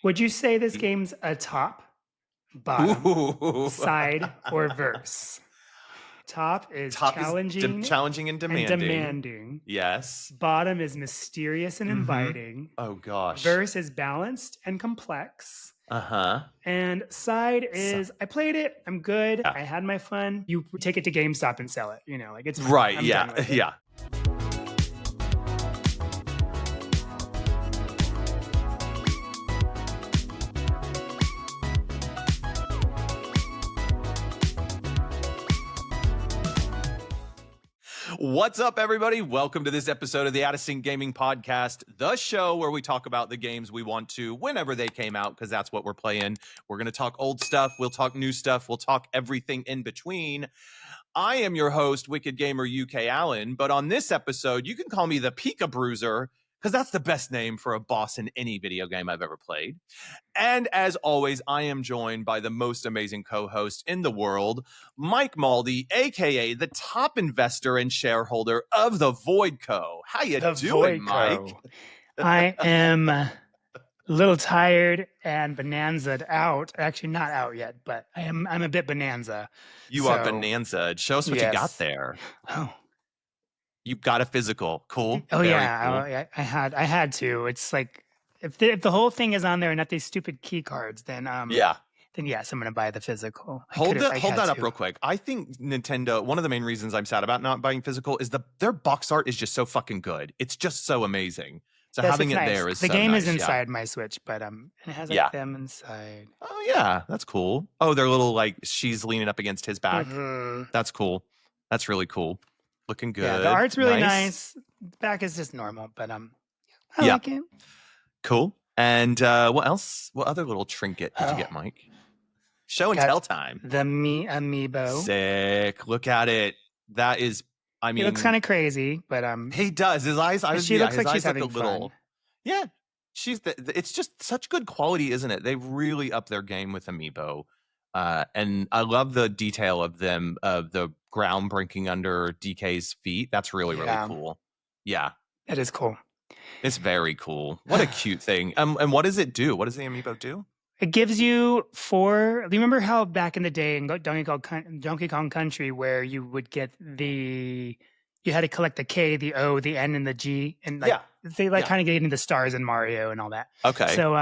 Would you say this game's a top, bottom, Ooh. side, or verse? Top is Top is challenging challenging and and demanding. demanding. Yes. Bottom is mysterious and inviting. Oh gosh. Verse is balanced and complex. Uh-huh. And side So, is I played it. I'm good. yeah. I had my fun. You take it to GameStop and sell it. Like it's fine. Right. I'm Yeah. done with it. Yeah. What's up, everybody? Welcome to this episode of the Out of Sync Gaming Podcast, the show where we talk about the games we want to whenever they came out, because that's what we're playing. We're going to talk old stuff. We'll talk new stuff. We'll talk everything in between. I am your host, WckdGmrUk Allen, but on this episode, you can call me the Pika Bruiser, because that's the best name for a boss in any video game I've ever played. And as always, I am joined by the most amazing co-host in the world, Mike Malldee, aka the top investor and shareholder of the Void Co. How you The doing, Void Mike? Co. I am a little tired and bonanza'd out. Actually, not out yet, but I'm a bit bonanza. You are Bonanza. Show us what you got Yes. there. Oh. You got a physical. Cool. Oh Very yeah. cool. I had to. It's like if the whole thing is on there and not these stupid key cards, then Yeah. then yes, I'm gonna buy the physical. Hold that up real quick. I think Nintendo, one of the main reasons I'm sad about not buying physical is their box art is just so fucking good. It's just so amazing. So Yes, having it nice. there is the so game nice, is inside my Switch, but it has like Yeah. them inside. Oh yeah, that's cool. Oh, they're little like she's leaning up against his back. Mhm. That's cool. That's really cool. Looking good. Yeah, the art's really nice. The back is just normal, but I Yeah. like it. Cool. And what else? What other little trinket did you get, Mike? Show and Got tell time. The amiibo. Sick. Look at it. That is, I mean, He looks kind of crazy, but he does. His eyes. she looks like she's look having fun. Yeah, it's just such good quality, isn't it? They really up their game with amiibo, and I love the detail of them, of the ground breaking under DK's feet. That's really cool. Yeah, it is cool. It's very cool. What a cute thing. And what does it do? What does the amiibo do? It gives you 4. Do you remember how back in the day in Donkey Kong Country, where you would get you had to collect the K, the O, the N, and the G, and they kind of get into the stars in Mario and all that. Okay. So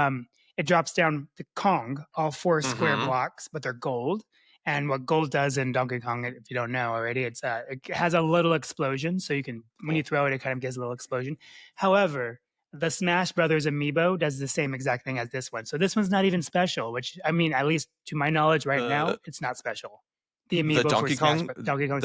it drops down the Kong, all 4 square blocks, but they're gold. And what gold does in Donkey Kong, if you don't know already, it has a little explosion. So you can, when you throw it, it kind of gives a little explosion. However, the Smash Brothers amiibo does the same exact thing as this one. So this one's not even special, which, I mean, at least to my knowledge right now, it's not special. The amiibo the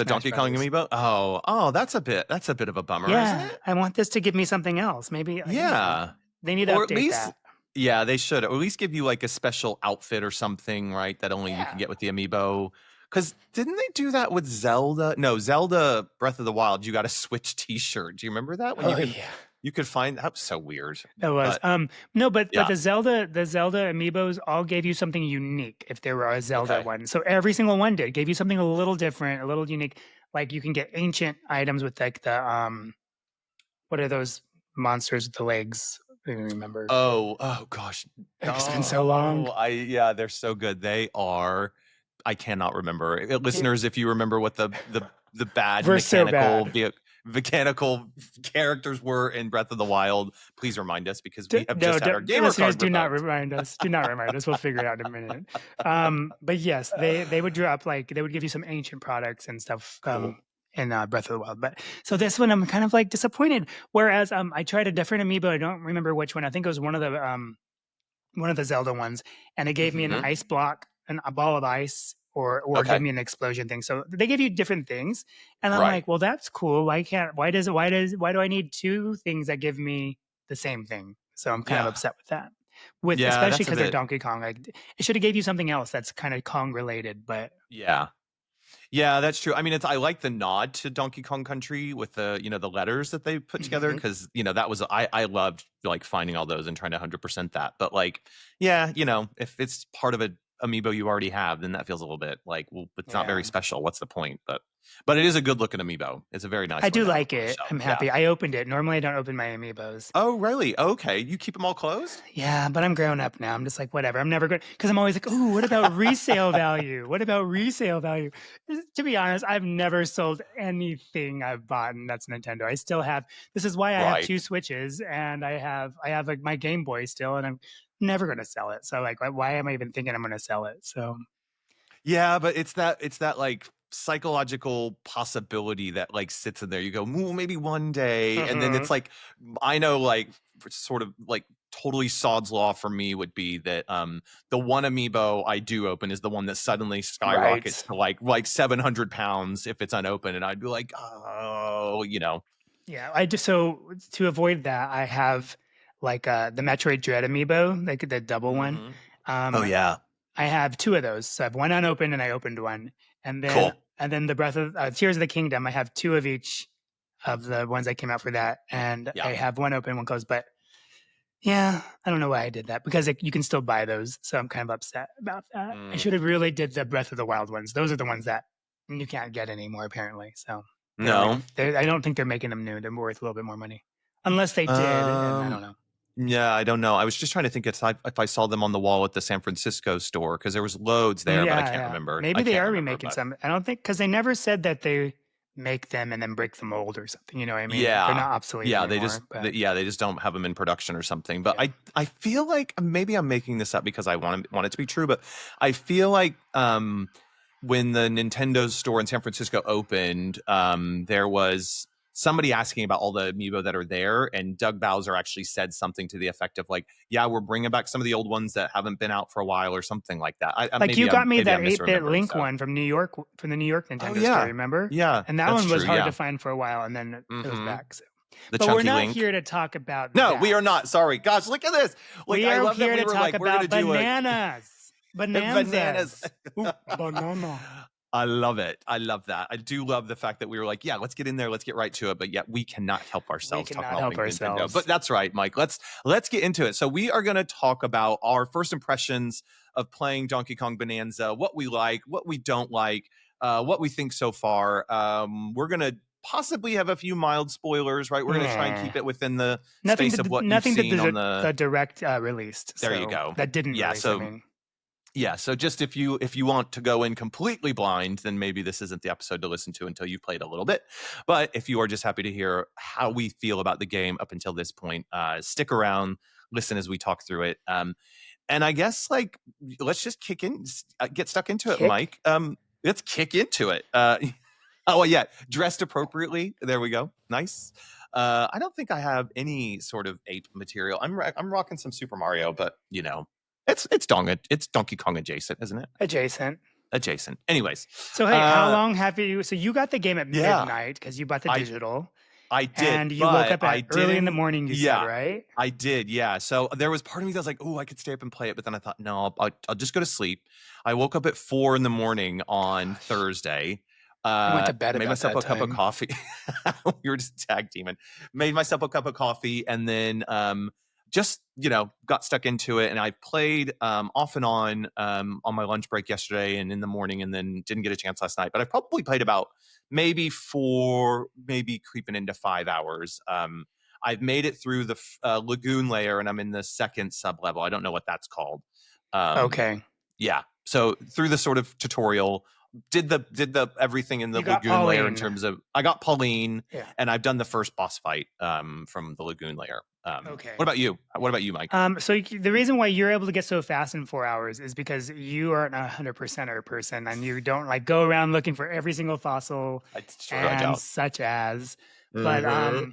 Donkey Kong amiibo. Oh, that's a bit of a bummer, isn't it? I want this to give me something else. Maybe. Yeah. They need to update that. Yeah, they should. Or at least give you like a special outfit or something, right? That only you can get with the amiibo. Because didn't they do that with Zelda? No, Zelda Breath of the Wild. You got a Switch T-shirt. Do you remember that? You could find that was so weird. That was but the Zelda amiibos all gave you something unique if there were a Zelda one. So every single one gave you something a little different, a little unique. Like you can get ancient items with like the what are those monsters with the legs? I don't remember. Oh gosh. It's been so long. They're so good. They are. I cannot remember. Listeners, if you remember what the bad mechanical characters were in Breath of the Wild, please remind us, because we have just had our gamer card. Do not remind us. Do not remind us. We'll figure it out in a minute. But yes, they would drop they would give you some ancient products and stuff in Breath of the Wild. But so this one, I'm kind of like disappointed. Whereas I tried a different amiibo. I don't remember which one. I think it was one of the Zelda ones, and it gave me an ice block, a ball of ice, or give me an explosion thing. So they give you different things, and I'm like, well, that's cool. Why do I need 2 things that give me the same thing? So I'm kind of upset with that. Especially because they're Donkey Kong. Like, it should have gave you something else that's kind of Kong related. But yeah, that's true. I mean, I like the nod to Donkey Kong Country with the the letters that they put together, because that was I loved like finding all those and trying to 100% that. But like, if it's part of a amiibo you already have, then that feels a little bit like, well, it's not very special. What's the point? But But it is a good looking amiibo. It's a very nice I one do to have up like on the it. shelf. I'm Yeah. happy. I opened it. Normally, I don't open my amiibos. Oh, really? Okay. You keep them all closed? Yeah, but I'm grown up now. I'm just like, whatever. I'm never going because I'm always like, ooh, what about resale value? What about resale value? To be honest, I've never sold anything I've bought, and that's Nintendo. I still have. This is why I have Right. 2 Switches, and I have like my Game Boy still, and I'm never going to sell it. So like, why am I even thinking I'm going to sell it? So Yeah, but it's that like psychological possibility that like sits in there. You go, "Ooh, maybe one day," and then Mhm. it's like, I know, like sort of like totally sod's law for me would be that the one amiibo I do open is the one that suddenly Right. skyrockets to like 700 pounds if it's unopened, and I'd be like, oh, Yeah, I just so to avoid that, I have like the Metroid Dread amiibo, like the double one. hmm Oh Um, yeah, I have 2 of those. So I have one unopened and I opened one. And then cool. the Breath of Tears of the Kingdom, I have 2 of each of the ones that came out for that. And I Yeah. have one open, one closed. But yeah, I don't know why I did that because you can still buy those. So I'm kind of upset about that. I Mm, should have really did the Breath of the Wild ones. Those are the ones that you can't get anymore apparently. So no. I don't think they're making them new. They're worth a little bit more money. Unless they did, and I Um, don't know. Yeah, I don't know. I was just trying to think if I saw them on the wall at the San Francisco store because there was loads there, but I Yeah, can't yeah. remember. I Maybe they can't are remember, remaking but some. I don't think because they never said that they make them and then break the mold or something. You know what I mean? They're yeah, not obsolete yeah, anymore. But they just don't have them in production or something. But yeah, I feel like maybe I'm making this up because I want it to be true, but I feel like when the Nintendo store in San Francisco opened, there was somebody asking about all the amiibo that are there, and Doug Bowser actually said something to the effect of like, "Yeah, we're bringing back some of the old ones that haven't been out for a while," or something like that. like you got me Maybe that I'm 8-bit misremembering. Link So, one from New York, from the New York oh Nintendo store. yeah, Remember? yeah, And that that's one was true. hard to Yeah, find for a while, and then it was hmm back. So. the But we're chunky not link. here to talk about No, we that. are not. Sorry, gosh, look at this. Like, We I are love that here we to were talk like, we're gonna about do a bananas, bananas. bonanzas. Ooh, banana. I love it. I love that. I do love the fact that we were like, yeah, let's get in there, let's get right to it. But yet we cannot help We ourselves talking cannot all help things Nintendo. But ourselves. that's right, Mike. Let's get into it. So we are going to talk about our first impressions of playing Donkey Kong Bonanza, what we like, what we don't like, what we think so far. We're going to possibly have a few mild spoilers, right? We're going to try and Yeah. keep it within the Nothing space of to what you've nothing to seen on the direct released. there you So go. that didn't Yeah, release. I so mean, yeah, so just if you want to go in completely blind, then maybe this isn't the episode to listen to until you've played a little bit. But if you are just happy to hear how we feel about the game up until this point, stick around, listen as we talk through it. And I guess like let's just get stuck into it, kick Mike. Let's kick into it. Oh well, yeah, dressed appropriately. There we go. Nice. I don't think I have any sort of ape material. I'm rocking some Super Mario, but it's Donkey Kong adjacent, isn't it? adjacent. Adjacent. Anyways, So hey, how uh, long have you? So you got the game at yeah, midnight because you bought the I digital, I did, and you woke but up I at early in the didn't. morning. You said Yeah, right? I did. Yeah. So there was part of me that was like, "Oh, I could stay up and play it," but then I thought, "No, I'll just go to sleep." I woke up at 4 in the morning on Gosh, Thursday. I went to bed Made about myself that a cup of time. coffee. We were just tag teaming. Made myself a cup of coffee, and then just got stuck into it. And I played off and on my lunch break yesterday and in the morning, and then didn't get a chance last night. But I probably played about maybe 4, maybe creeping into 5 hours. I've made it through the lagoon layer, and I'm in the second sub level. I don't know what that's called. Um, Okay, yeah. So through the sort of tutorial, did the everything in the you got lagoon layer in Pauline. terms of I got Pauline, Yeah. and I've done the first boss fight from the lagoon layer. What Okay. about you? What about you, Mike? So the reason why you're able to get so fast in 4 hours is because you aren't a 100%er person, and you don't like go around looking for every single fossil I and don't. such as. But Mm-hmm.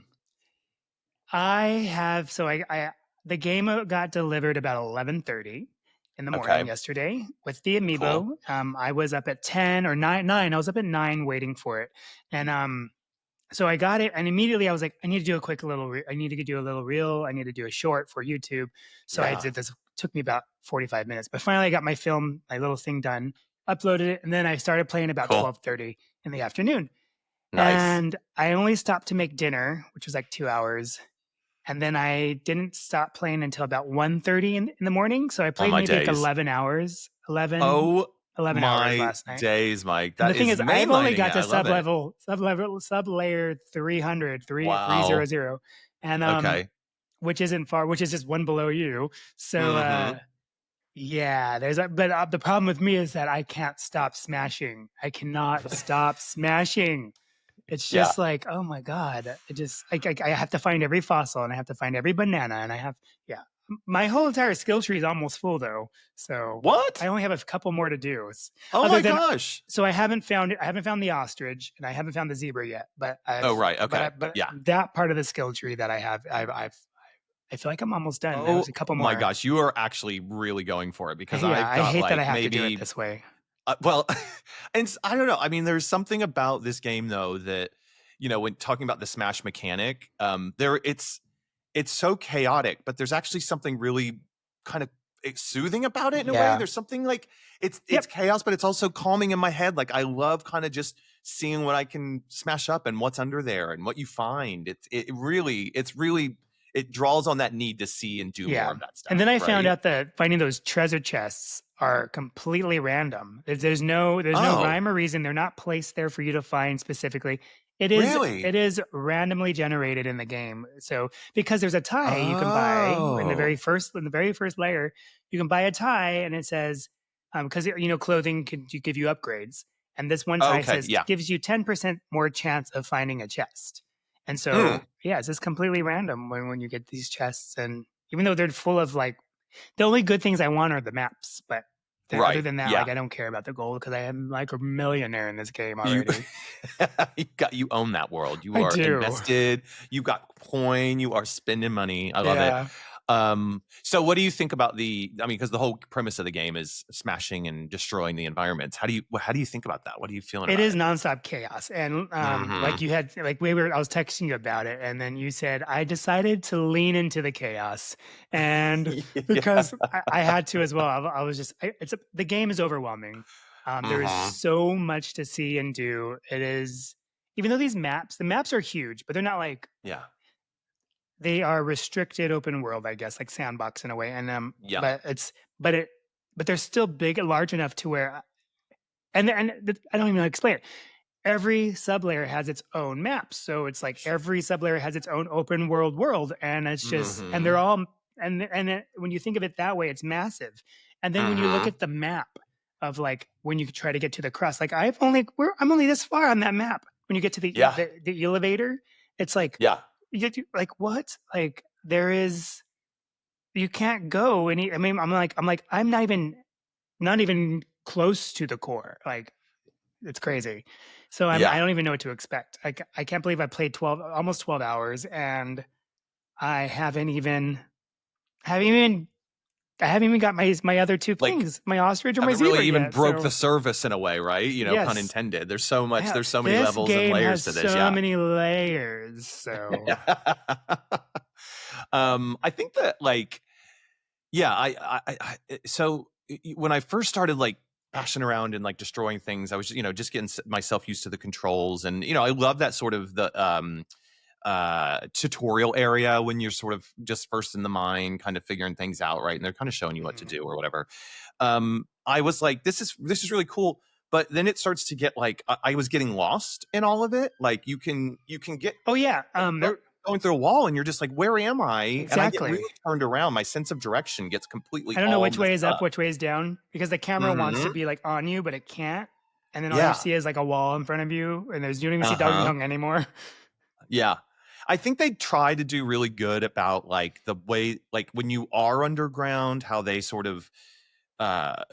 I have so I the game got delivered about 11:30 in the morning Okay. yesterday with the Cool. amiibo. I was up at 10 or 9. I was up at 9 waiting for it, and so I got it, and immediately I was like, I need to do a quick little. I need to do a little reel. I need to do a short for YouTube. So I Yeah. did this. Took me about 45 minutes, but finally I got my film, my little thing done, uploaded it, and then I started playing about Cool. 12:30 in the afternoon. Nice. And I only stopped to make dinner, which was like 2 hours. And then I didn't stop playing until about 1:30 in the morning. So I All played my maybe like days. 11 hours, 11, Oh 11 hours My last night. days, Mike. And the That thing is is, I've only mainlining got it. to I love it. sub layer 300, Wow. 300, and Okay. which isn't far, which is just one below you. So Mhm. yeah, there's a but the problem with me is that I can't stop smashing. I cannot stop smashing. It's Yeah. just like, oh my god, it just I have to find every fossil and I have to find every banana and I have yeah. My whole entire skill tree is almost full though, so I What? only have a couple more to do. Oh Other my than gosh. so I haven't found the ostrich and I haven't found the zebra yet, but Oh, right. Okay. but Yeah. that part of the skill tree that I have, I feel like I'm almost done. There's Oh a couple my more. gosh, you are actually really going for it because Yeah, I've I got hate that I like have to do it maybe this way. well, and I don't know. I mean, there's something about this game though that when talking about the smash mechanic, it's so chaotic, but there's actually something really kind of soothing about it in a way. Yeah. There's something like it's Yep. chaos, but it's also calming in my head. Like I love kind of just seeing what I can smash up and what's under there and what you find. It's really it draws on that need to see and do more Yeah. of that And stuff, then I found right? out that finding those treasure chests are completely random. There's no Oh, rhyme or reason. They're not placed there for you to find specifically. really? It is randomly generated in the game. So because there's a tie you can buy Oh, in the very first layer, you can buy a tie and it says because clothing can give you upgrades. And this one tie okay, says yeah. gives you 10% more chance of finding a chest. And Mm, so yeah, it's just completely random when you get these chests and even though they're full of like the only good things I want are the maps, but other right, than that, yeah. like I don't care about the gold because I am like a millionaire in this game You already. you own that world. You I are do. invested. You got coin. You are spending money. I love it. Yeah. So what do you think about because the whole premise of the game is smashing and destroying the environments. How do you think about that? What are you feeling It about is it? nonstop chaos. And like Mhm. you had like I was texting you about it, and then you said, I decided to lean into the chaos. And Yeah. because I had to as well, I was just the game is overwhelming. There is Mhm. so much to see and do. It is even though the maps are huge, but they're not like Yeah. they are restricted open world, I guess, like sandbox in a way. And Yeah. but it's but it but they're still big and large enough to where I don't even know how to explain it. Every sublayer has its own map. So it's like every sublayer has its own open world, and it's just and they're Mhm. all when you think of it that way, it's massive. And then when you look Mhm. at the map of like when you try to get to the crust, like I'm only this far on that map. When you get to Yeah. the elevator, it's like Yeah. like what? Like there is you can't go any. I mean, I'm not even close to the core. Like it's crazy. So I Yeah. don't even know what to expect. I can't believe I played almost 12 hours and I haven't even I haven't even got my other two Like things, my ostrich or my haven't really zebra even yet. broke the So service in a way, right? Pun yes, intended. yeah, There's so many this levels and game layers has to this. so Yeah. many layers. So I think that yeah, so when I first started like bashing around and like destroying things, I was just getting myself used to the controls, and I love that sort of the tutorial area when you're sort of just first in the mine, kind of figuring things out, right? And they're kind of showing you what to mhm. do or whatever. I was like, this is really cool. But then it starts to get like I was getting lost in all of it. Like you can get Oh yeah, go- there going through a wall and you're just like, where am I? And I get exactly. really turned around. My sense of direction gets completely I don't know all which way messed is up, up. which way is down because the camera wants to Hmm. be like on you, but it can't. And then all you Yeah. see is like a wall in front of you, and you don't even see Donkey Uh-huh. Kong anymore. Yeah. I think they try to do really good about like the way like when you are underground, how they sort of uh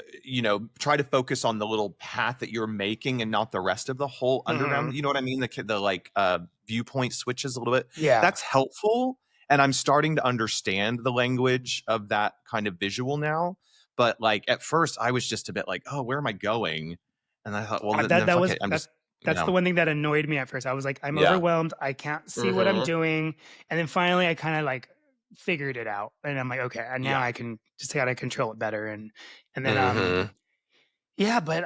try to focus on the little path that you're making and not the rest of the whole underground. Mhm. You know what I mean? The like viewpoint switches a little bit. Yeah. That's helpful. And I'm starting to understand the language of that kind of visual now. But like at first I was just a bit like, oh, where am I going? And I thought, well then That fuck was it. I'm just that's the one thing that annoyed me at first. I was like, I'm yeah. overwhelmed. I can't see what I'm Hmm. doing. And then finally, I kind of like figured it out, and I'm like, okay, and now Yeah. I can just gotta control it better. And then Hmm. yeah, but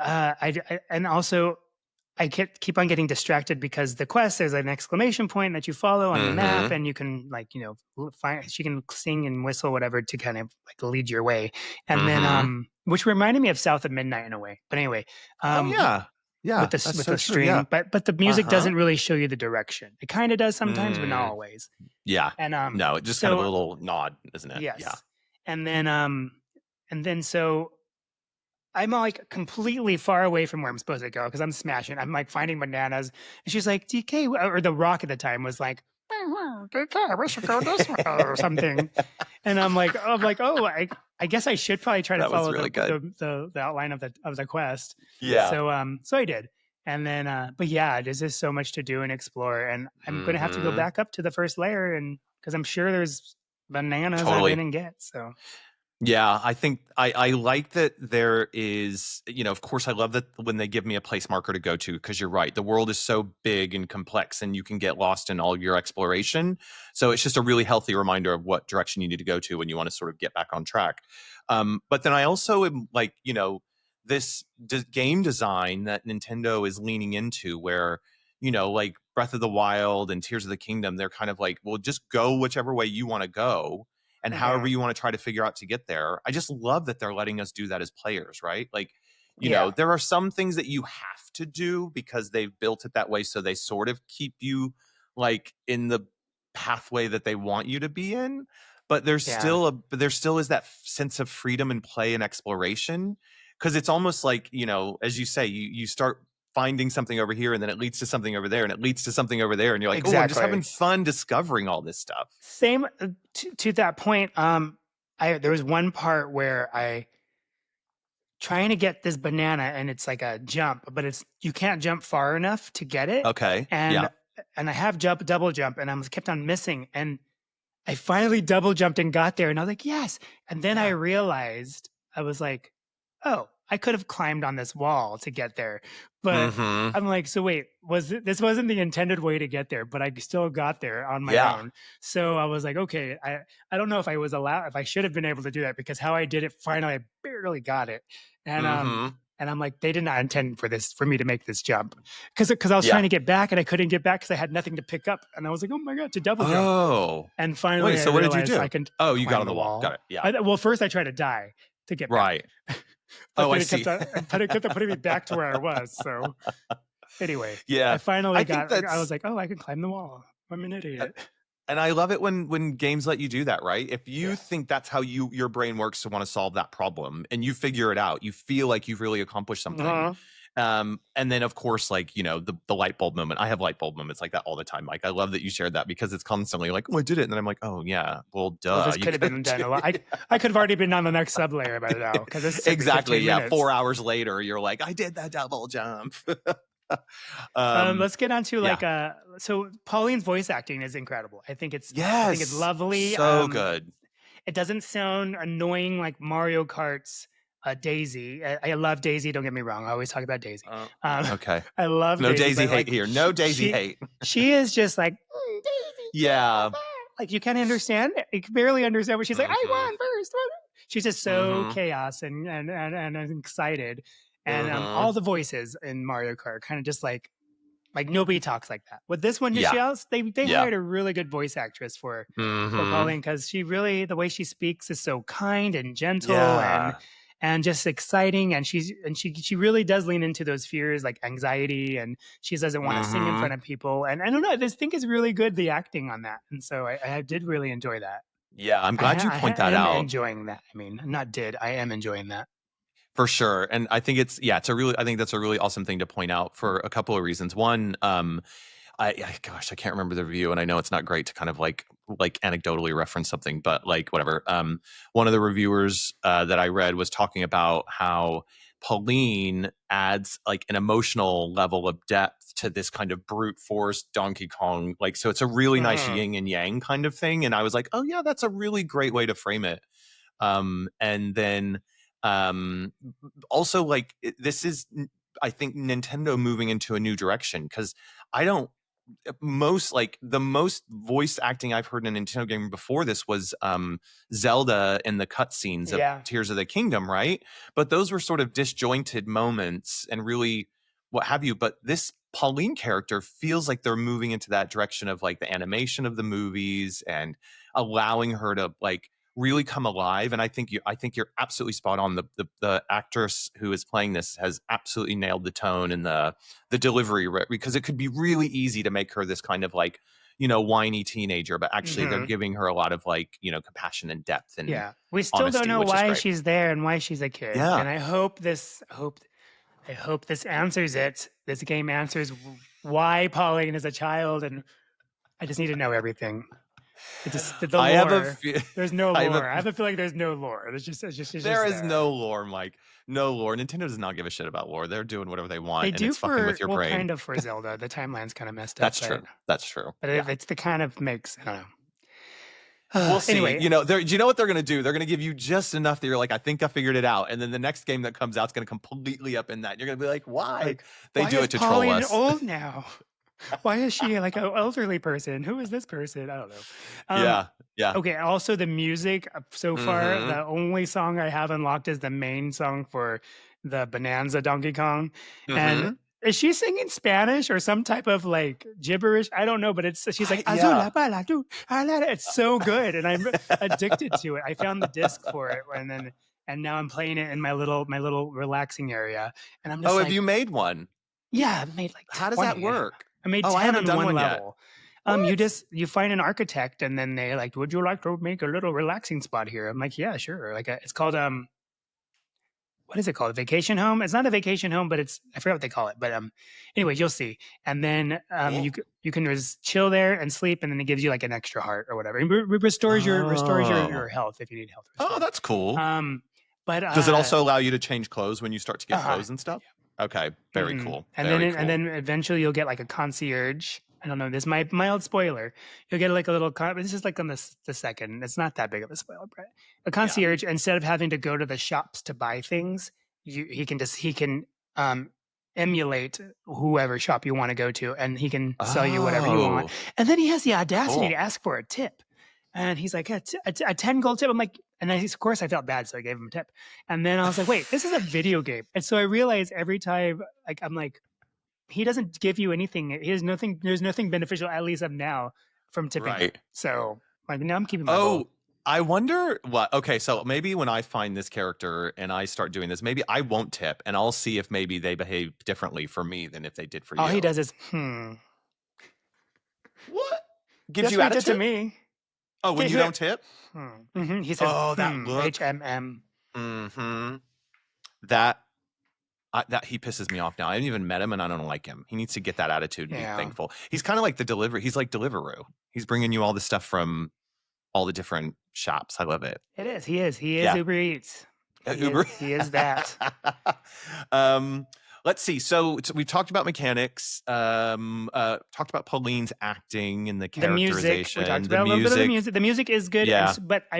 and also I keep on getting distracted because the quest there's an exclamation point that you follow on the map, Hmm. and you can like find she can sing and whistle whatever to kind of like lead your way, and then Hmm. which reminded me of South of Midnight in a way. But anyway, Oh um, yeah. Yeah, that's with so the true. Yeah. string, but the music Uh-huh. doesn't really show you the direction. It kind of does sometimes, but not Mm, always. yeah. And No, it's just kind of a so little nod, isn't it? Yeah. yes, and then so I'm like completely far away from where I'm supposed to go because I'm smashing. I'm like finding bananas, and she's like, "DK," or the Rock at the time was like, "DK, we should go this way," or something. And oh, I guess I should probably try to That was follow really good. the outline of the quest. Yeah. So I did. And then but yeah, there's just so much to do and explore. And I'm gonna have to go Mhm. back up to the first layer and because I'm sure there's bananas I Totally. didn't get. So Yeah, I think I like that there is, of course, I love that when they give me a place marker to go to, because you're right. The world is so big and complex, and you can get lost in all your exploration. So it's just a really healthy reminder of what direction you need to go to when you want to sort of get back on track. But then I also am like, this game design that Nintendo is leaning into, where, like Breath of the Wild and Tears of the Kingdom, they're kind of like, well, just go whichever way you want to go and however mhm. you want to try to figure out to get there. I just love that they're letting us do that as players, right? Like, Yeah, there are some things that you have to do because they've built it that way. So they sort of keep you like in the pathway that they want you to be in. But yeah, there still is that sense of freedom and play and exploration. Cause it's almost like, as you say, you start finding something over here and then it leads to something over there and it leads to something over there. And you're like, oh, I'm just having exactly. fun discovering all this stuff. Same to that point. I there was one part where I trying to get this banana and it's like a jump, but it's you can't jump far enough to get it. Okay. And Yeah. I have double jump and I was kept on missing. And I finally double jumped and got there and I was like, yes. And then I Yeah. realized I was like, oh, I could have climbed on this wall to get there. But Mhm. I'm like, so wait, this wasn't the intended way to get there, but I still got there on my Yeah. own. So I was like, okay, I don't know if I was allowed if I should have been able to do that because how I did it finally I barely got it. Mhm. And I'm like, they did not intend for me to make this jump. Because I was Yeah. trying to get back and I couldn't get back because I had nothing to pick up. And I was like, oh my God, to double jump. Oh. And Wait, finally, I so what did you realized I do? can Oh, you got climb on the the wall. Got wall. it. Yeah. Well, first I tried to die to get back, Right. but Oh, I then see. it kept on putting me back to where I was. So anyway, I Yeah. finally I think got. I was that's like, oh, I can climb the wall. I'm an idiot. and I love it when games let you do that, right? If you Yeah. think that's how your brain works to want to solve that problem and you figure it out, you feel like you've really accomplished something. Uh-huh. And then of course, like, the light bulb moment. I have light bulb moments like that all the time, Mike. I love that you shared that because it's constantly like, oh, I did it. And then I'm like, oh yeah, well, Well, duh, this you could have could been done do a lot. it. I could have already been on the next sub layer by now because this took me Exactly. 15 Yeah. minutes. 4 hours later, you're like, I did that double jump. Let's get on to Yeah. so Pauline's voice acting is incredible. I think it's Yes. lovely. So good. It doesn't sound annoying like Mario Kart's Daisy. I love Daisy. Don't get me wrong. I always talk about Daisy. Um, Okay. I love No Daisy, Daisy but hate like here. No Daisy she hate. she is just like Daisy, get Yeah. back. Like you can't understand. You can barely understand what she's like. I Mhm. won first. She's just so Mhm. chaos and excited, and Mhm. all the voices in Mario Kart kind of just like nobody talks like that. With this one, Yeah. they Yeah. hired a really good voice actress for Mhm. Pauline because she really the way she speaks is so kind and gentle Yeah. and just exciting and she really does lean into those fears like anxiety and she doesn't want to sing in front Mhm. of people and I don't know I just think is really good the acting on that and so I did really enjoy that. Yeah, I'm glad you point I that am out. enjoying that. I mean, not did I am enjoying that. For sure. And I think I think that's a really awesome thing to point out for a couple of reasons. One, gosh, I can't remember the review, and I know it's not great to kind of like anecdotally reference something, but like whatever. One of the reviewers that I read was talking about how Pauline adds like an emotional level of depth to this kind of brute force Donkey Kong. Like, so it's a really nice Mhm. yin and yang kind of thing. And I was like, oh yeah, that's a really great way to frame it. And then um, also like this is I think Nintendo moving into a new direction because I don't the most voice acting I've heard in a Nintendo game before this was Zelda in the cutscenes of Yeah. Tears of the Kingdom, right? But those were sort of disjointed moments and really what have you. But this Pauline character feels like they're moving into that direction of like the animation of the movies and allowing her to like really come alive. And I think you're absolutely spot on. The actress who is playing this has absolutely nailed the tone and the delivery, because it could be really easy to make her this kind of like, whiny teenager, but actually they're giving her a lot of like, compassion and depth and Yeah, we still don't honesty, know which is why great. she's there and why she's a kid, Yeah. and I hope this answers it. This game answers why Pauline is a child, and I just need to know everything. The I have a lore. There's no I have lore. a I have a feeling there's no lore. It's just there is there. no lore, Mike. No lore. Nintendo does not give a shit about lore. They're doing whatever they want, They and do it's fucking with your brain. kind of for Zelda. The timeline's kind of messed up, That's true. That's true. but Yeah. it's the kind of makes, I don't know. We'll see. Anyway, Do you know what they're going to do? They're going to give you just enough that you're like, I think I figured it out. And then the next game that comes out is going to completely upend that. And you're going to be like, why? like, They why do is it to troll Pauline us. old now? Why is she like an elderly person? Who is this person? I don't know. Yeah. Okay. Also, the music so far, the only song I have unlocked is the main song for the Bonanza Donkey Kong. And is she singing Spanish or some type of like gibberish? I don't know, but she's like Azula bala du. It's so good, and I'm addicted to it. I found the disc for it, and now I'm playing it in my little relaxing area, and I'm just have you made one? Yeah, I've made like 20. How does that work? I made 10 I haven't done on one yet. level. You find an architect, and then they like, would you like to make a little relaxing spot here? I'm like, yeah, sure. Like it's called what is it called? Vacation home? It's not a vacation home, but I forgot what they call it. But anyways, you'll see. And then you can just chill there and sleep, and then it gives you like an extra heart or whatever. It restores your health if you need health. Oh, that's cool. But does it also allow you to change clothes when you start to get clothes and stuff? Yeah. Okay, very cool. And then eventually you'll get like a concierge. I don't know. This is my mild spoiler. You'll get like a little. This is like on the second. It's not that big of a spoiler, but a concierge, instead of having to go to the shops to buy things, he can emulate whoever shop you want to go to, and he can sell you whatever you want. And then he has the audacity to ask for a tip. And he's like, a 10 gold tip. I'm like, and of course I felt bad, so I gave him a tip. And then I was like, wait, this is a video game. And so I realized every time, like, I'm like, he doesn't give you anything. There's nothing beneficial, at least of now, from tipping. Right. So like, now I'm keeping my gold. I wonder what. Okay, so maybe when I find this character and I start doing this, maybe I won't tip, and I'll see if maybe they behave differently for me than if they did for you. All he does is What gives you attitude to me? Oh, when you don't tip? He says, "Oh, that look." HMM. That he pisses me off now. I haven't even met him, and I don't like him. He needs to get that attitude and be thankful. He's kind of like He's like Deliveroo. He's bringing you all the stuff from all the different shops. I love it. It is. He is Uber Eats. He is that. Let's see. So we've talked about mechanics. Talked about Pauline's acting and the characterization. We talked about a little bit of the music. The music is good. Yeah. But I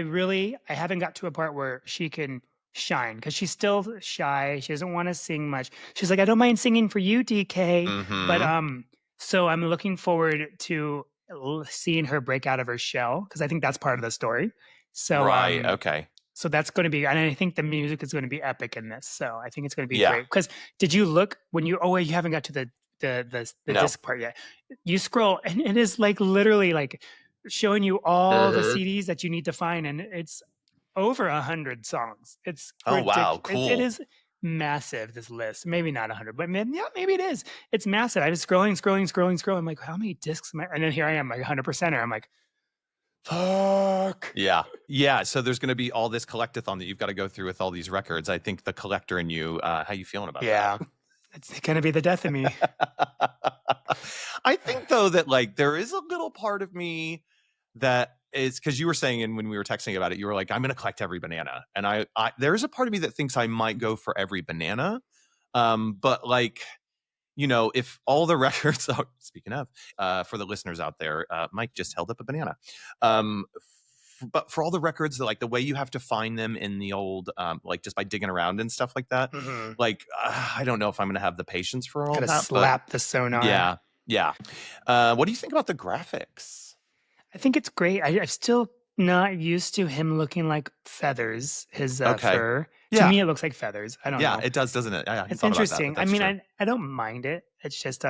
haven't got to a part where she can shine, because she's still shy. She doesn't want to sing much. She's like, I don't mind singing for you, DK. But so I'm looking forward to seeing her break out of her shell, because I think that's part of the story. So right. Okay. So that's going to be, and I think the music is going to be epic in this. So I think it's going to be great. Because did you look when you? Oh wait, you haven't got to the disc part yet. You scroll, and it is like literally like showing you all the CDs that you need to find, and it's over 100 songs. It's wow, cool. It is massive, this list. Maybe not 100, but maybe it is. It's massive. I was scrolling. I'm like, how many discs am I? And then here I am, like 100%er. I'm like, fuck. Yeah. So there's going to be all this collectathon that you've got to go through with all these records. I think the collector in you, how you feeling about that? Yeah, it's going to be the death of me. I think though that like there is a little part of me that is, because you were saying, and when we were texting about it, you were like, I'm going to collect every banana, and I there's a part of me that thinks I might go for every banana, but like, you know, if all the records are, speaking of, for the listeners out there, Mike just held up a banana. But for all the records, like the way you have to find them in the old, like just by digging around and stuff like that, like I don't know if I'm going to have the patience for all that. Slap the sonar. Yeah. What do you think about the graphics? I think it's great. I'm still not used to him looking like feathers. His fur. To me, it looks like feathers. I don't know. Yeah, it does, doesn't it? It's interesting. I mean, I don't mind it. It's just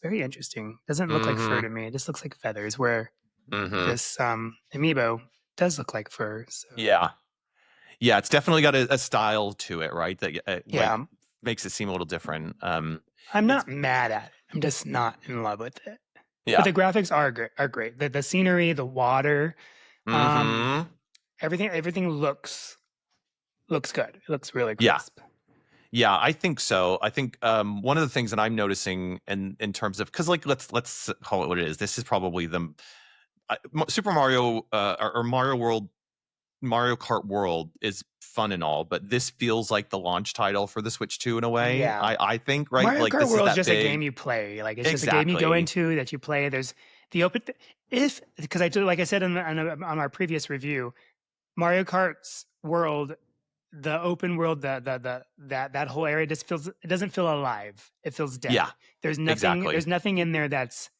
very interesting. It doesn't look like fur to me. It just looks like feathers. Where this amiibo does look like fur. So Yeah. Yeah, it's definitely got a style to it, right? That like yeah, makes it seem a little different. I'm It's not mad at it. I'm just not in love with it. But yeah. the graphics are great. Are great. The scenery, the water, um, Mm-hmm. everything looks good. It looks really Yeah. crisp. Yeah, I think so. I think one of the things that I'm noticing in terms of because like let's call it what it is. This is probably the Super Mario or Mario World Mario Kart World is fun and all, but this feels like the launch title for the Switch 2 in a way. Yeah. I think, right? Mario Like Kart this is World is that just a game big. you play. Like it's just a game you go Exactly. into that you play. There's the open if because I do like I said on our previous review, Mario Kart's world, the open world, that whole area just feels it doesn't feel alive. It feels Yeah, dead. There's exactly. nothing in there that's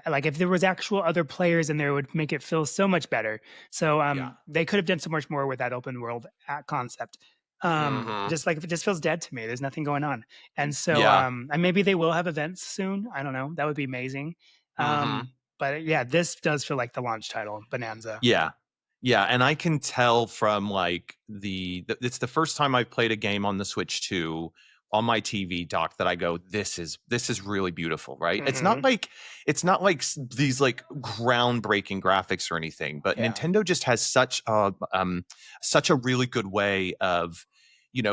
like if there was actual other players in there, it would make it feel so much better. So Yeah. they could have done so much more with that open world concept. Mm-hmm. Just like if it just feels dead to me. There's nothing going on. And so Yeah. and maybe they will have events soon. I don't know. That would be amazing. Mm-hmm. But yeah, this does feel like the launch title, Bonanza. Yeah. Yeah, and I can tell from like it's the first time I've played a game on the Switch 2 on my TV dock that I go, this is really beautiful, right? Hmm. It's not like these like groundbreaking graphics or anything, but Yeah. Nintendo just has such a really good way of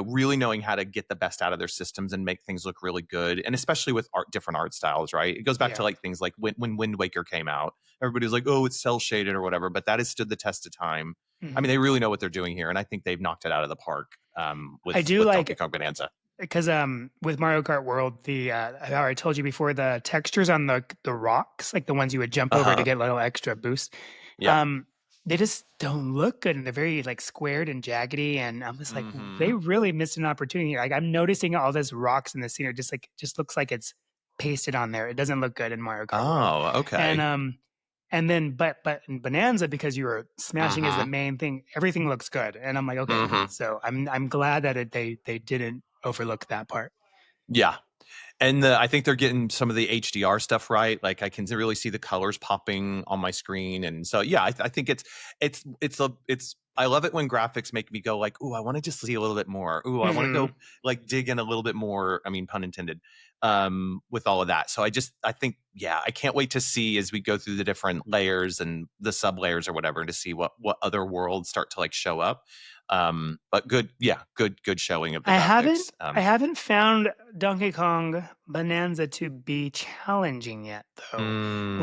really knowing how to get the best out of their systems and make things look really good, and especially with different art styles, right? It goes back to Yeah. like things like when Wind Waker came out. Everybody's like, oh, it's cell shaded or whatever, but that has stood the test of time. I mean, Hmm. they really know what they're doing here, and I think they've knocked it out of the park I with do Donkey like Kong Bonanza. because with Mario Kart World, the how I told you before, the textures on the rocks, like the ones you would jump Uh over to huh. get a little extra boost, Yep. um, they just don't look good, and they're very like squared and jaggedy. And I'm just like, they Mm-hmm. really missed an opportunity. Like I'm noticing all this rocks in the scenery, just looks like it's pasted on there. It doesn't look good in Mario Kart World. Oh, And okay. then but in Bonanza, because you were smashing is the Mm-hmm. main thing, everything looks good. And I'm like, okay, Mm-hmm. so I'm glad that they didn't overlook that part. Yeah. And I think they're getting some of the HDR stuff right. Like I can really see the colors popping on my screen, and so yeah, I think it's. I love it when graphics make me go like, "Ooh, I want to just see a little bit more. Ooh, I want to Hmm. go like dig in a little bit more." I mean, pun intended. With all of that, so I think, yeah, I can't wait to see as we go through the different layers and the sub layers or whatever to see what other worlds start to like show up. But good, yeah, good showing of the I haven't graphics. I haven't found Donkey Kong Bonanza to be challenging yet, though.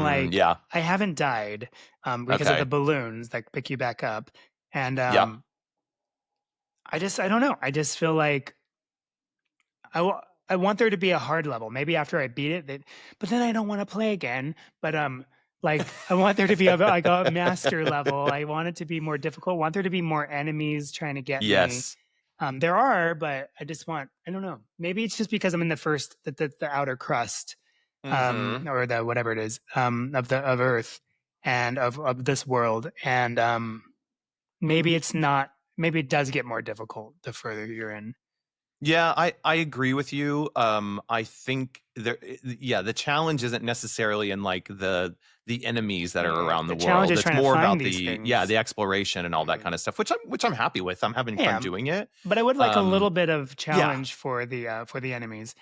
Like Yeah. I haven't died because of the Okay. balloons that pick you back up, and Yep. I don't know. I just feel like I want there to be a hard level. Maybe after I beat it, but then I don't want to play again. But like I want there to be like a master level. I want it to be more difficult. I want there to be more enemies trying to get me. Yes. There are, but I don't know. Maybe it's just because I'm in the outer crust, Mhm. or the whatever it is, of Earth and of this world, and maybe it's not. Maybe it does get more difficult the further you're in. Yeah, I agree with you. I think yeah, the challenge isn't necessarily in like the enemies that are Mm, around the the challenge world. is It's trying to more find about these the things. exploration and all that Mhm. kind of stuff, which I'm happy with. I'm having fun Yeah, doing it. but I would like a Um, little bit of yeah, challenge for the enemies.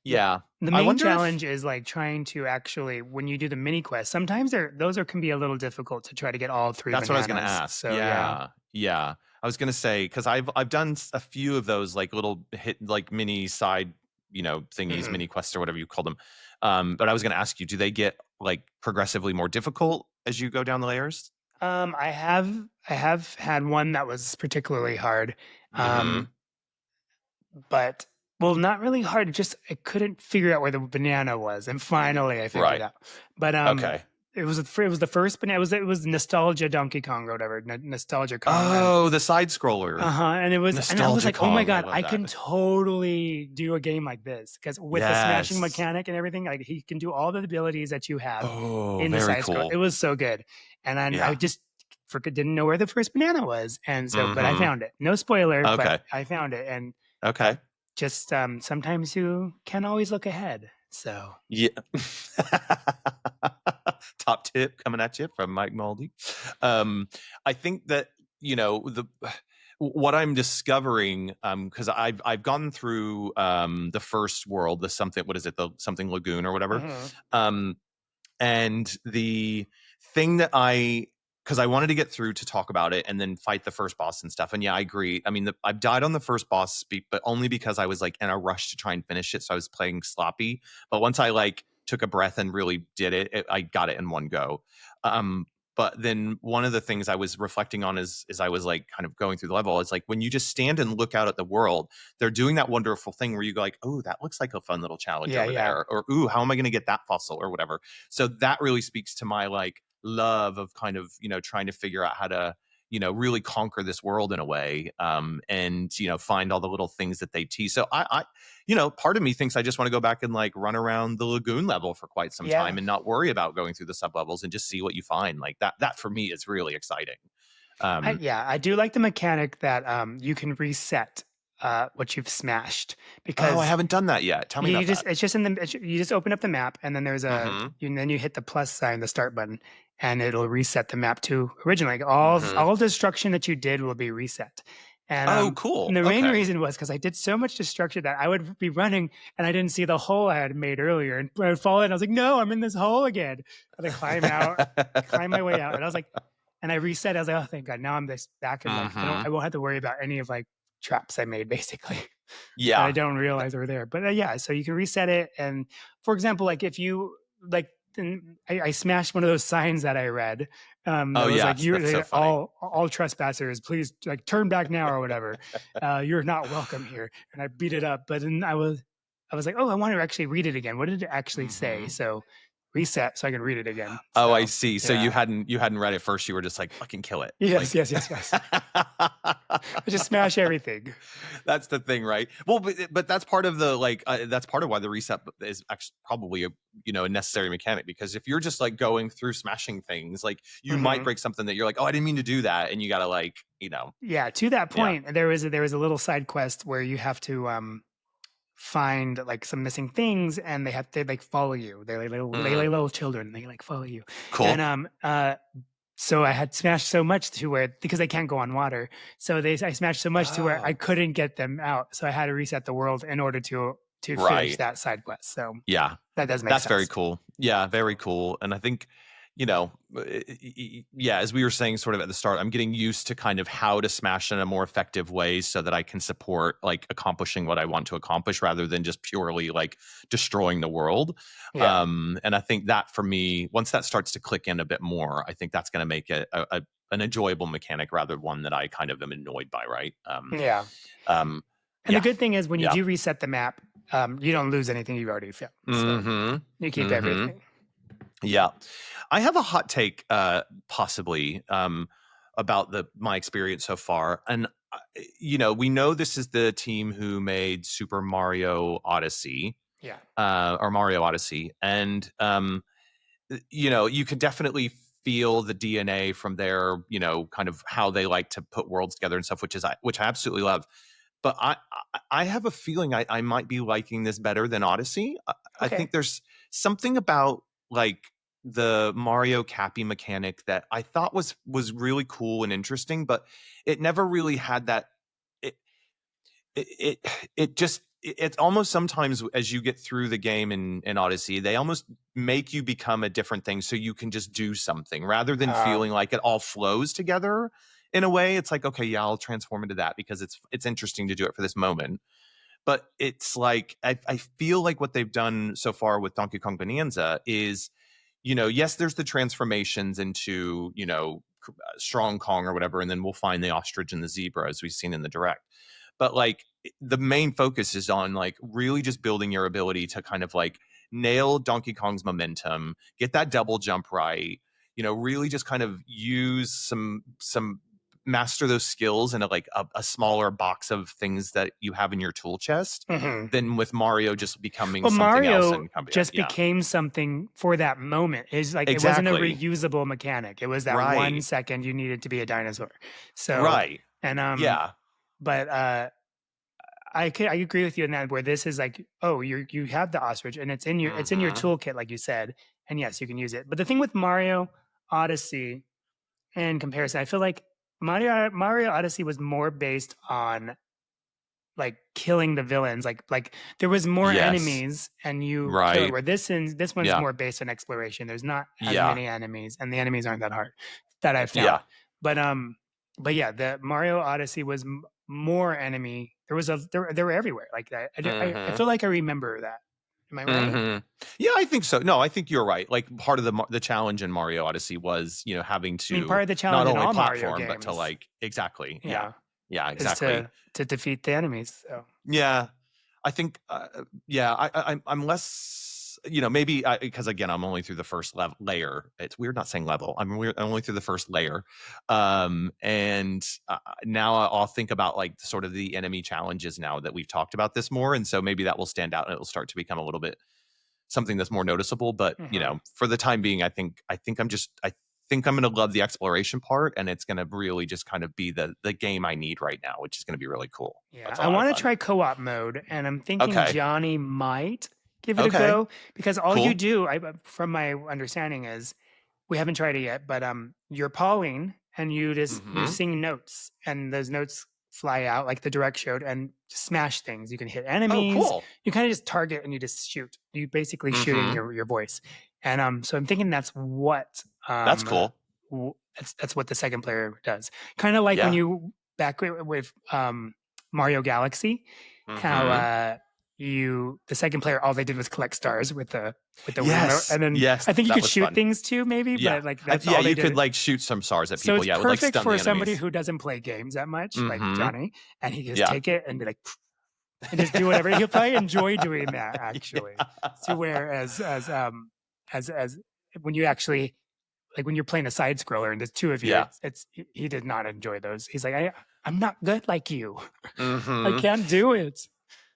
The yeah. the I main wonder if challenge is like trying to actually when you do the mini quest, sometimes those can be a little difficult to try to get all 3 that's what I was gonna bananas. ask. So yeah. Yeah, yeah. I was gonna say because I've done a few of those like little hit like mini side thingies, Mhm. mini quests or whatever you call them. But I was gonna ask you, do they get like progressively more difficult as you go down the layers? I have had one that was particularly hard. Mm-hmm. Um, but well, not really hard. Just I couldn't figure out where the banana was, and finally I figured it Right. out. But Okay. it was the first banana. It was nostalgia Donkey Kong or whatever, nostalgia Kong, and Oh, the side scroller. and I was Nostalgia like, oh my Kong. I god, love I can that. totally do a game like this because with the smashing Yes. mechanic and everything, like he can do all the abilities that you have Oh, in the very side scroll. It cool. was so good, and then I Yeah. just didn't know where the first banana was, and so but I Mm-hmm. found it. No spoiler, but Okay. I found it, and Okay. just sometimes you can't always look ahead. So Yeah. Top tip coming at you from Mike Malldee. I think that the what I'm discovering, because I've gone through the first world, the something, what is it, the something lagoon or whatever, Mhm. um, and the thing that because I wanted to get through to talk about it and then fight the first boss and stuff. And yeah, I agree. I mean, I've died on the first boss speak, but only because I was like in a rush to try and finish it. So I was playing sloppy. But once I like took a breath and really did it, I got it in one go. Um, but then one of the things I was reflecting on is I was like kind of going through the level. It's like when you just stand and look out at the world, they're doing that wonderful thing where you go like, oh, that looks like a fun little challenge Yeah, over yeah. there, or ooh, how am I going to get that fossil or whatever. So that really speaks to my like love of kind of trying to figure out how to really conquer this world in a way, and find all the little things that they tease. So I part of me thinks I just want to go back and like run around the lagoon level for quite some Yeah. time and not worry about going through the sub levels and just see what you find. Like that for me is really exciting. um I do like the mechanic that, you can reset, what you've smashed oh, I because haven't done that yet. Tell me you about just that. it's just in the you just open up the map, and then there's a Mm-hmm. and then you hit the plus sign, the start button, and it'll reset the map to original. Like, Mm-hmm. all destruction that you did will be reset. And, Oh, and cool. the main Okay. reason was because I did so much destruction that I would be running, and I didn't see the hole I had made earlier, and I would fall in, I was like, "No, I'm in this hole again." And I climb my way out, and I was like and I reset, I was like, "Oh, thank God, now I'm this back and, like, Mm-hmm. I won't have to worry about any of, like, traps I made, basically." That I Yeah. don't realize are there. But yeah, so you can reset it. And for example, like if you like, I smashed one of those signs that I read, Oh that was like, yes, "You're that's so funny. all trespassers, please like turn back now," or whatever. You're not welcome here. And I beat it up. But then I was like, "Oh, I want to actually read it again. What did it actually say?" Mm-hmm. So reset so I can read it again. Oh, I So see. So yeah. you hadn't read it first. You were just like, "Fucking kill it!" Yes, Like, yes, yes, yes. I just smash everything. that's the thing, right? Well, but that's part of the like that's part of why the reset is actually probably a necessary mechanic, because if you're just like going through smashing things, like you might Hmm. break something that you're like, "Oh, I didn't mean to do that," and you got to like Yeah, to that yeah. point, there was a little side quest where you have to find like some missing things, and they like follow you. They Mm, like little children. They like follow you, and cool. so I had smashed so much to where because they can't go on water, so I smashed so much to where I Oh, couldn't get them out. So I had to reset the world in order to finish right. that side quest. So Yeah. that does make That's very sense. cool. Yeah, very cool. And I think, yeah, as we were saying sort of at the start, I'm getting used to kind of how to smash in a more effective way so that I can support like accomplishing what I want to accomplish rather than just purely like destroying the world. Yeah, And I think that for me, once that starts to click in a bit more, I think that's going to make it an enjoyable mechanic rather one that I kind of am annoyed by, right? yeah. Um, And the yeah, good thing is when you yeah. do reset the map, you don't lose anything you've already found. So Mm-hmm. you keep Mm-hmm. everything. Yeah. I have a hot take, possibly, about my experience so far. And, we know this is the team who made Super Mario Odyssey, Yeah. or Mario Odyssey. And, you can definitely feel the DNA from their, kind of how they like to put worlds together and stuff, which I absolutely love. But I have a feeling I might be liking this better than Odyssey. I Okay. think there's something about like the Mario Cappy mechanic that I thought was really cool and interesting, but it never really had that. It it just it's almost sometimes as you get through the game in Odyssey, they almost make you become a different thing so you can just do something rather than Uh, feeling like it all flows together in a way. It's like, okay, yeah, I'll transform into that because it's interesting to do it for this moment. But it's like I feel like what they've done so far with Donkey Kong Bonanza is, yes, there's the transformations into, strong Kong or whatever, and then we'll find the ostrich and the zebra as we've seen in the direct. But like the main focus is on like really just building your ability to kind of like nail Donkey Kong's momentum, get that double jump right, really just kind of use some master those skills in a smaller box of things that you have in your tool chest mhm. than with Mario just becoming Well, something else Mario and come yeah, just yeah. became something for that moment. It's like it wasn't a Exactly. reusable mechanic. It was that one Right. second you needed to be a dinosaur. So, Right. and Yeah. but I agree with you in that where this is like, oh, you have the ostrich and it's in your Mhm. toolkit, like you said, and yes, you can use it. But the thing with Mario Odyssey in comparison, I feel like Mario Odyssey was more based on like killing the villains. Like there was more Yes. enemies and you kill it. Right. Where this one's Yeah. more based on exploration. There's not as Yeah. many enemies, and the enemies aren't that hard that I've found. Yeah. But but yeah, the Mario Odyssey was more enemy. There were everywhere. Like that. I Mhm. feel like I remember that. Am I right? Mhm. Yeah, I think so. No, I think you're right. Like part of the challenge in Mario Odyssey was, having I mean, to part of the not challenge in only all Mario platform but to games, like exactly. Yeah. yeah, Yeah, is exactly. to defeat the enemies. So Yeah. I think yeah, I'm less, maybe because again, I'm only through the first level layer. It's weird not saying level. I'm only through the first layer. And now I'll think about like sort of the enemy challenges now that we've talked about this more, and so maybe that will stand out and it'll start to become a little bit something that's more noticeable. But mhm. for the time being, I think I'm going to love the exploration part, and it's going to really just kind of be the game I need right now, which is going to be really cool. Yeah, That's a I lot of want to fun. try co-op mode, and I'm thinking Okay. Johnny might give it a Okay. go because all you Cool. do, from my understanding, is we haven't tried it yet, but you're Pauline and you Hmm. sing notes, and those notes fly out like the direct showed and smash things. You can hit Oh, enemies. cool. You kind of just target and you just shoot. You basically shooting Hmm. your voice, and so I'm thinking that's what That's cool. that's what the second player does. Kind of like when Yeah. you back with Mario Galaxy, how Hmm. the second player all they did was collect stars with the remote, Yes. and then Yes. I think you That could was shoot fun. things too, maybe, Yeah. but like that's Yeah. all they You could did. like shoot some stars at So people. it's Yeah. It would like perfect stun the for somebody enemies. who doesn't play games that much, like Hmm. Johnny, and he just Yeah. take it and be like, and just do whatever. He'll probably enjoy doing that actually. To Yeah. where as when you actually like when you're playing a side scroller and there's two of you, Yeah. it's he did not enjoy those. He's like, I'm not good like you. I Hmm. can't do it.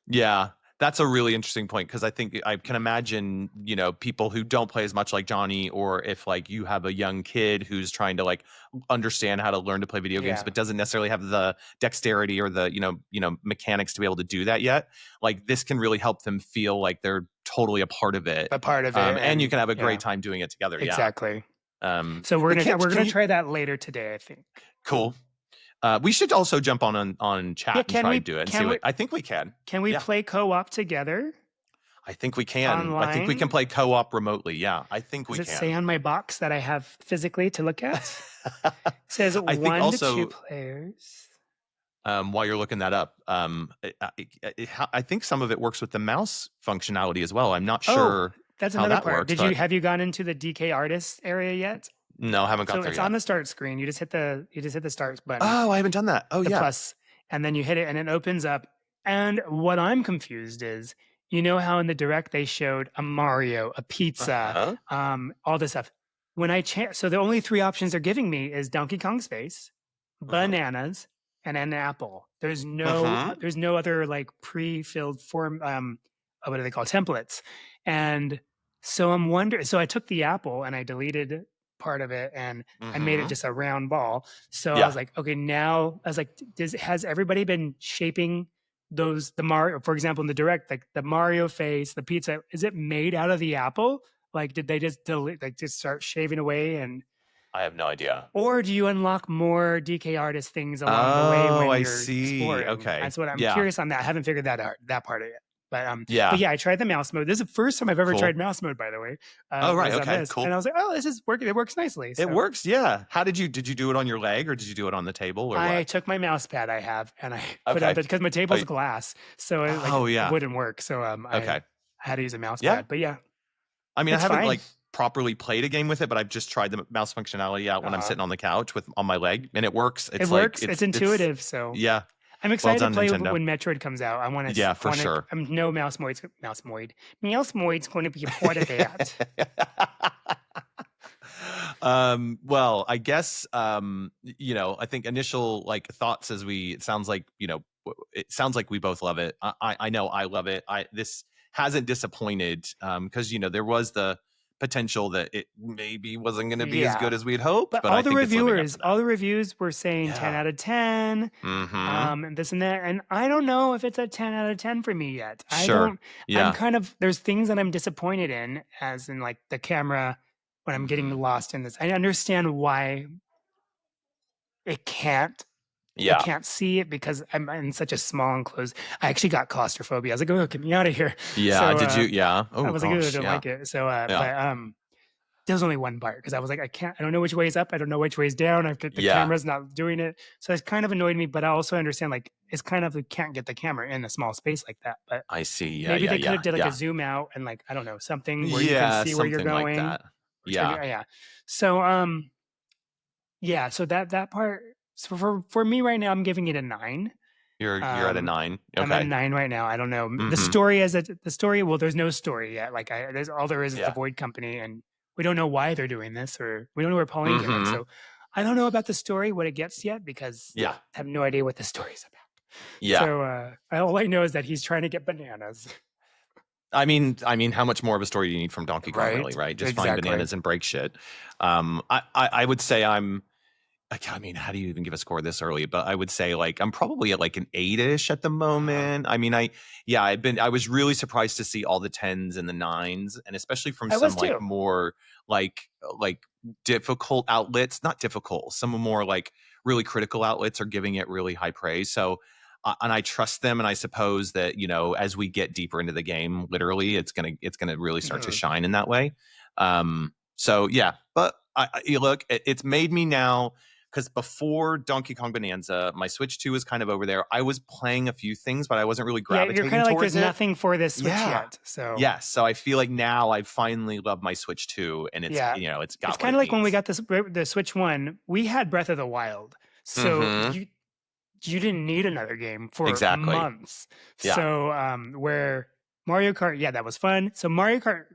Yeah, that's a really interesting point because I think I can imagine, people who don't play as much like Johnny, or if like you have a young kid who's trying to like understand how to learn to play video games, Yeah, but doesn't necessarily have the dexterity or the, mechanics to be able to do that yet. Like this can really help them feel like they're totally a part of it. a part of it, And you and can have a yeah, great time doing it together. Yeah. exactly. So But we're can gonna you, try that later today, I think. cool. We should also jump on Yeah, chat and try and do it and see what I think we can. can we Yeah. play co-op together I think we can. I think we can online? play co-op remotely. Yeah, I think Does we it say can. on my box that I have physically to look at? It says I think 1 to 2 also, players. while you're looking that up, I think some of it works with the mouse functionality as well. I'm not Oh, sure that's how another that part. works, but Have you gone into the DK artist area yet? no, I haven't got So there it's on yet. the start screen. You just hit the start button, Oh, I haven't done that. Oh, the yeah. plus, and then you hit it and it opens up. And what I'm confused is, you know how in the direct they showed a Mario, a pizza, Uh-huh. all this stuff. When so the only three options they're giving me is Donkey Kong Space, Uh-huh. bananas, and an apple. Uh-huh. There's no other like pre-filled form what do they call templates. And so I'm wondering, so I took the apple and I deleted part of it and I made it Uh-huh. just a round ball. So I Yeah. was like, okay, now I was like, has everybody been shaping the Mario, for example, in the direct, like the Mario face, the pizza, is it made out of the apple? Like, did they just delete, like just start shaving away and, I have no idea. or do you unlock more DK artist things along the way Oh, when I you're see. exploring? Okay. That's what I'm Yeah. curious on that. I haven't figured that part of it. But Yeah. yeah, I tried the mouse mode. This is the first time I've ever Cool. tried mouse mode, by the way. Oh, right. Was on Okay. this, and Cool. I was like, oh, this is working. It works nicely. It So works. Yeah. How did you do it on your leg or did you do it on the table or I what? took my mouse pad I have and I put it on Okay. because my Oh, table's glass, so oh, it yeah. wouldn't work. So I Okay. had to use a mouse Yeah. pad. But yeah, I mean, I it's haven't fine. like properly played a game with it, but I've just tried the mouse functionality out when I'm Uh, sitting on the couch on my leg, and it works. it It's like works. It's intuitive. So yeah. I'm Well excited to done, play Nintendo. when Metroid comes out. Yeah, I for want to. sure. I'm no Mouse Moid's going to be a part of that. Well, I guess I think initial like thoughts as it sounds like, it sounds like we both love it. I know I love it. This hasn't disappointed because there was the potential that it maybe wasn't going to be as Yeah. good as we'd hoped, But but I think it's living up to that. all the reviews were saying 10 Yeah. out of 10, Mm-hmm. and this and that, and I don't know if it's a 10 out of 10 for me yet. Sure. I'm Yeah. kind of there's things that I'm disappointed in, as in, like, the camera when I'm getting Mhm. lost in this. I understand why it can't it Yeah. can't see it because I'm in such a small enclosed. I actually got claustrophobia. I was like, "Oh, get me out of here." Yeah. So, Did you? Yeah. I Oh was like, "Oh, I gosh. don't Yeah. like it." So, Yeah. there's only one part because I was like, I don't know which way is up. I don't know which way is down. The Yeah. camera's not doing it. So it's kind of annoyed me, but I also understand, like, it's kind of, you can't get the camera in a small space like that. But I see. Yeah. maybe Yeah. they could Yeah. have did like a Yeah. zoom out and, like, I don't know, something where you can Yeah. see where you're Something like going that. or turn Yeah. your, yeah. So, yeah, so that part, so for me right now, I'm giving it a 9. You're at a Um, 9. I'm at a Okay. 9 right now. I don't know. Mm-hmm. The story, well, there's no story yet. Like, there's all there is the Yeah. Void Company, and we don't know why they're doing this, or we don't know where Pauline came from. Mm-hmm. So I don't know about the story, what it gets yet, because Yeah. I have no idea what the story's about. Yeah. So all I know is that he's trying to get bananas. How much more of a story do you need from Donkey Kong, really, Right? right? Just find Exactly. bananas and break shit. I would say I mean, how do you even give a score this early? But I would say, like, I'm probably at like an 8-ish at the Uh-huh. moment. I mean, I was really surprised to see all the 10s and the 9s, and especially from I was some like too. more like difficult outlets, not difficult, some more like really critical outlets are giving it really high praise. So and I trust them, and I suppose that, as we get deeper into the game, literally, it's gonna really start to Mhm. shine in that way. So yeah, but look, it's made me now, because before Donkey Kong Bonanza, my Switch 2 was kind of over there. I was playing a few things, but I wasn't really Yeah, you're kind gravitating of like, towards there's it. nothing for this Switch Yeah. yet. So Yes. So I feel like now I finally love my Switch 2, and it's yeah, it's it's got what kind of it like when we needs. got the Switch One, we had Breath of the Wild. So Mm-hmm. you didn't need another game for Exactly. months. Yeah. So where Mario Kart, yeah, that was fun. So Mario Kart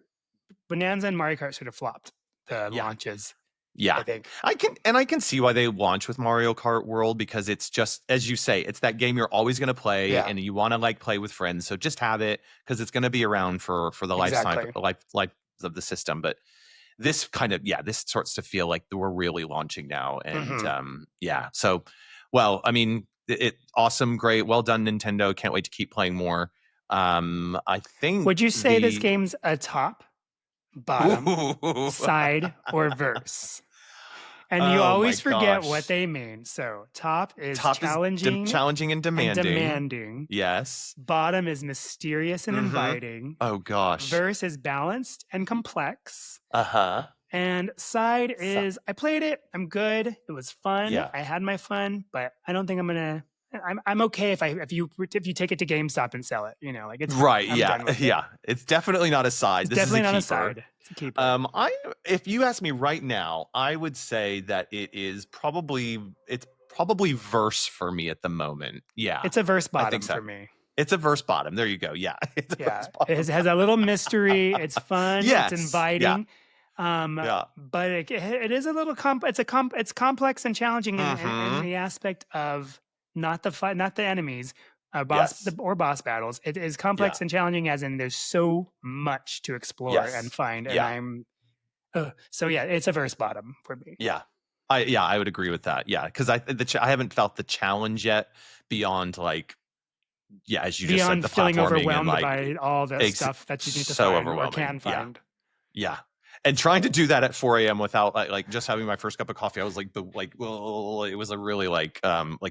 Bonanza and Mario Kart sort of flopped the Yeah. launches, Yeah. I think. I can see why they launch with Mario Kart World, because it's just, as you say, it's that game you're always going to play, Yeah, and you want to like play with friends. So just have it, because it's going to be around for the lifetime exactly. life of the system. But this starts to feel like we're really launching now, and Hmm. yeah. So, well, I mean, it awesome, great, well done, Nintendo. Can't wait to keep playing more. I think Would you say this the game's a top, bottom, side, or verse? And you oh my always forget what gosh. they mean. So top is Top is challenging challenging and and demanding. demanding. Yes. Bottom is mysterious and Mm-hmm. inviting. Oh gosh. Verse is balanced and complex. Uh-huh. And side So, is, I played it. I'm good. It was fun. yeah. I had my fun, but I don't think I'm gonna. I'm okay if you take it to GameStop and sell it. Like, it's fine. Right. I'm Yeah. done with it. Yeah. It's definitely not a side. It's This is a definitely not a keeper. side. It's a keeper. I If you ask me right now, I would say that it's probably verse for me at the moment. Yeah. It's a verse I think bottom so. for me. It's a verse bottom. There you go. Yeah. It's a verse Yeah, bottom. has a little mystery. It's fun. It's Yes. Yeah. inviting. Yeah. But it is a little it's complex and challenging in Mm-hmm. the aspect of not the fight, not the enemies, Yes. or boss battles. It is Yeah. complex and challenging, as in there's so much to explore and Yes. find. And Yeah. so yeah, it's a verse bottom for me. Yeah. I would agree with that. Yeah, because I haven't felt the challenge yet beyond, like, yeah, as you just said, Beyond the feeling platforming and overwhelmed like by all the it's stuff that you need to so find or overwhelming. can Yeah. find. Yeah. And trying to do that at 4 a.m. without like just having my first cup of coffee, I was like, well, it was a really like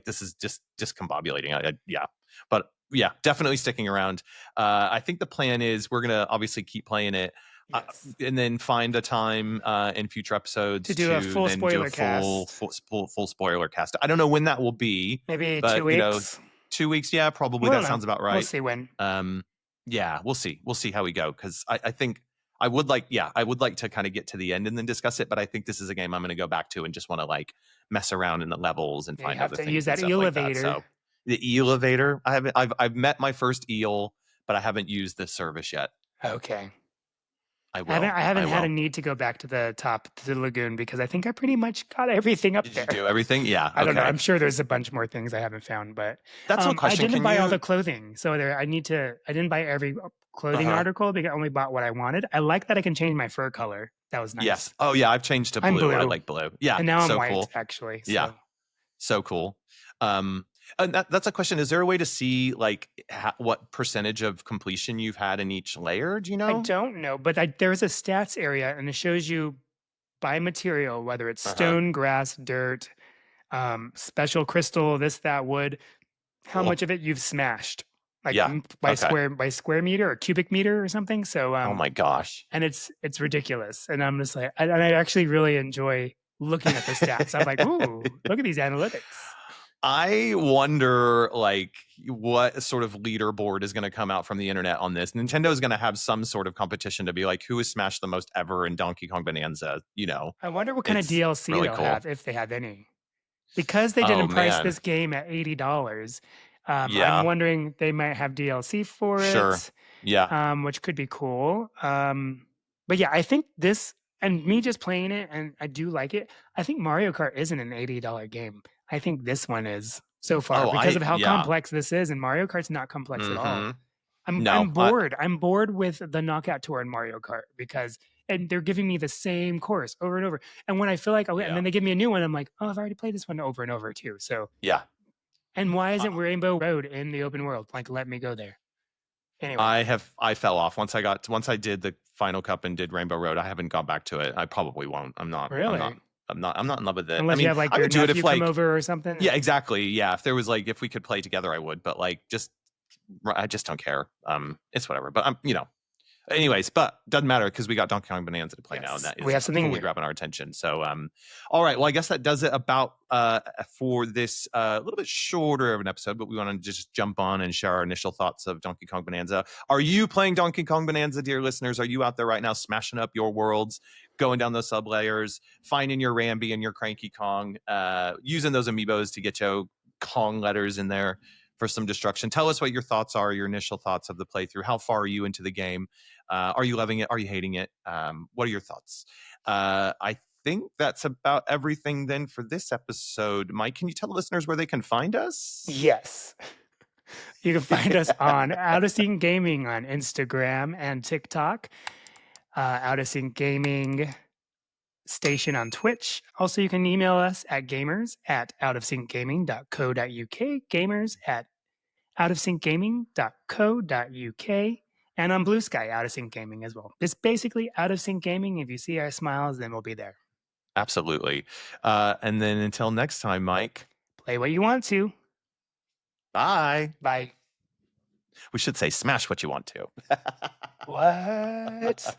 this is just discombobulating. Yeah. But yeah, definitely sticking around. I think the plan is we're gonna obviously keep playing it, Yes. and then find a time in future To episodes do a to full then do a spoiler cast, full spoiler cast. I don't know when that will be, maybe but 2 weeks. 2 weeks, yeah, probably, We don't that know. sounds about We'll right. see when. Yeah, we'll see how we go, because I think I would like to kind of get to the end and then discuss it, but I think this is a game I'm going to go back to and just want to like mess around in the levels and Yeah, you find have other to use things and that stuff like that. elevator. So the elevator, I've met my first eel, but I haven't used this service yet. Okay. I I haven't will. I I haven't had a will. need to go back to the top to the lagoon because I think I pretty much got everything up Did you there. do everything? Yeah. I don't know. Okay. I'm sure there's a bunch more things I haven't found, but That's one I question. didn't Can buy all you? the clothing, so I didn't buy every clothing article because I only bought what I wanted. I like that I can change my fur color. That was nice. Yes. Oh yeah, I've changed to I'm blue. I blue. like blue. Yeah. And now I'm So white, cool. actually. So. Yeah. So cool. And that's a question. Is there a way to see like what percentage of completion you've had in each layer? Do you know? I don't know, but there's a stats area and it shows you by material, whether it's stone, grass, dirt, special crystal, this, that, wood, how much of it you've smashed. Like Yeah. by Okay. square meter or cubic meter or something. So Oh my gosh. and it's ridiculous. And I'm just like, and I actually really enjoy looking at the stats. I'm like, ooh, look at these analytics. I wonder, like, what sort of leaderboard is going to come out from the internet on this. Nintendo is going to have some sort of competition to be like, who has smashed the most ever in Donkey Kong Bonanza? You know, I wonder what kind of it's DLC really they'll cool. have if they have any. Because they Oh didn't price man, this game at $80, I'm yeah, wondering they might have DLC for sure, it, yeah, which could be cool. But yeah, I think this and me just playing it, and I do like it. I think Mario Kart isn't an $80 game. I think this one is so far oh, because of how yeah, complex this is, and Mario Kart's not complex at all. mm-hmm. I'm No, bored. I'm bored with the knockout tour in Mario Kart because and they're giving me the same course over and over. And when I feel like, and yeah, then they give me a new one, I'm like, oh, I've already played this one over and over too. So, yeah. and why isn't Rainbow Road in the open world? Like, let me go there. Anyway, I fell off once I did the Final Cup and did Rainbow Road. I haven't gone back to it. I probably won't. really, I'm not in love with it. I unless you mean, have like I your would do it nephew if come like, over or something. yeah, exactly. Yeah, if there was like, if we could play together, I would. But like, I just don't care. It's whatever. But I'm, anyways, but doesn't matter because we got Donkey Kong Bonanza to play now, and Yes, that is we have something fully new. grabbing our attention. So, all right. Well, I guess that does it about for this little bit shorter of an episode, but we want to just jump on and share our initial thoughts of Donkey Kong Bonanza. Are you playing Donkey Kong Bonanza, dear listeners? Are you out there right now smashing up your worlds, going down those sub layers, finding your Rambi and your Cranky Kong, using those amiibos to get your Kong letters in there for some destruction? Tell us what your thoughts are, your initial thoughts of the playthrough. How far are you into the game? Are you loving it? Are you hating it? What are your thoughts? I think that's about everything then for this episode. Mike, can you tell the listeners where they can find us? Yes. You can find us on Out of Sync Gaming on Instagram and TikTok, Out of Sync Gaming station on Twitch. Also, you can email us at gamers@outofsyncgaming.co.uk, gamers@outofsyncgaming.co.uk, and on Blue Sky, Out of Sync Gaming as well. It's basically Out of Sync Gaming. If you see our smiles, then we'll be there. Absolutely. And then until next time, Mike. Play what you want to. Bye. Bye. We should say smash what you want to. What?